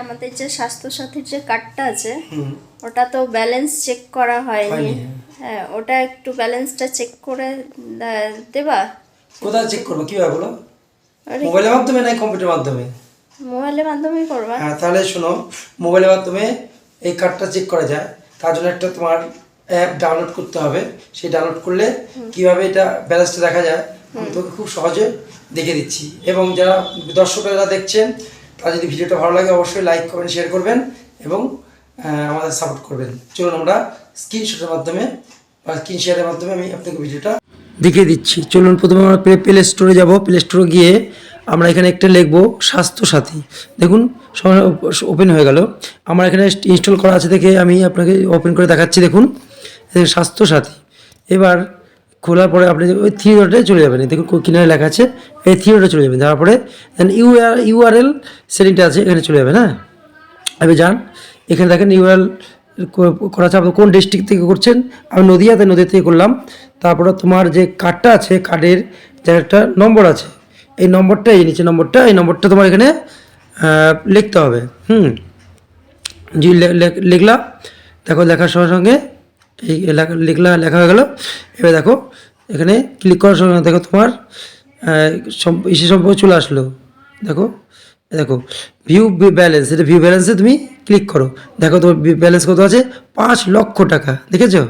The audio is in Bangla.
আমাদের যে স্বাস্থ্যসাথীর যে কার্ডটা আছে ওটা তো ব্যালেন্স চেক করা হয়নি। হ্যাঁ, ওটা একটু ব্যালেন্সটা চেক করে দেবা। কোথায় চেক করবো, কিভাবে বলো? মোবাইলের মাধ্যমে না কম্পিউটার মাধ্যমে? মোবাইলের মাধ্যমেই করবা। হ্যাঁ, তাহলে শোনো, মোবাইলের মাধ্যমে এই কার্ডটা চেক করা যায়। তার জন্য একটা তোমার অ্যাপ ডাউনলোড করতে হবে। সেই ডাউনলোড করলে কিভাবে এটা ব্যালেন্সটা দেখা যায় আমি তোকে খুব সহজে দেখে দিচ্ছি। এবং যারা দর্শকরা দেখছেন তারা যদি ভিডিওটা ভালো লাগে অবশ্যই লাইক করবেন, শেয়ার করবেন এবং আমাদের সাপোর্ট করবেন। চলুন আমরা স্ক্রিনশটের মাধ্যমে বা স্ক্রিন শেয়ারের মাধ্যমে আমি আপনাকে ভিডিওটা দেখিয়ে দিচ্ছি। চলুন প্রথমে আমরা প্লে স্টোরে যাব। প্লে স্টোরে গিয়ে আমরা এখানে একটা লিখবো স্বাস্থ্যসাথী। দেখুন ওপেন হয়ে গেল। আমার এখানে ইনস্টল করা আছে দেখে আমি আপনাকে ওপেন করে দেখাচ্ছি। দেখুন স্বাস্থ্যসাথী। এবার খোলার পরে আপনি ওই থ্রি ডটে চলে যাবেন। দেখুন কিনারে লেখা আছে, এই থ্রি ডটে চলে যাবেন। যাওয়ার পরে ইউআরএল সেটিংটা আছে, এখানে চলে যাবেন। হ্যাঁ, এবার যান, এখানে দেখেন ইউআরএল করা আছে। আপনি কোন ডিস্ট্রিক্ট থেকে করছেন? আমি নদিয়া থেকে করলাম। তারপরে তোমার যে কার্ডটা আছে, কার্ডের যে একটা নম্বর আছে, এই নম্বরটা, এই নিচে নম্বরটা, এই নম্বরটা তোমার এখানে লিখতে হবে। জি, লিখলাম। দেখো লেখার সঙ্গে সঙ্গে এই লেখা হয়ে গেল। এবার দেখো এখানে ক্লিক করার সঙ্গে দেখো তোমার ইসে সম্পর্কে চলে আসলো। দেখো দেখো ভিউ ব্যালেন্স, এটা ভিউ ব্যালেন্সে তুমি ক্লিক করো। দেখো তোমার ব্যালেন্স কত আছে, 5 লক্ষ টাকা। দেখেছো?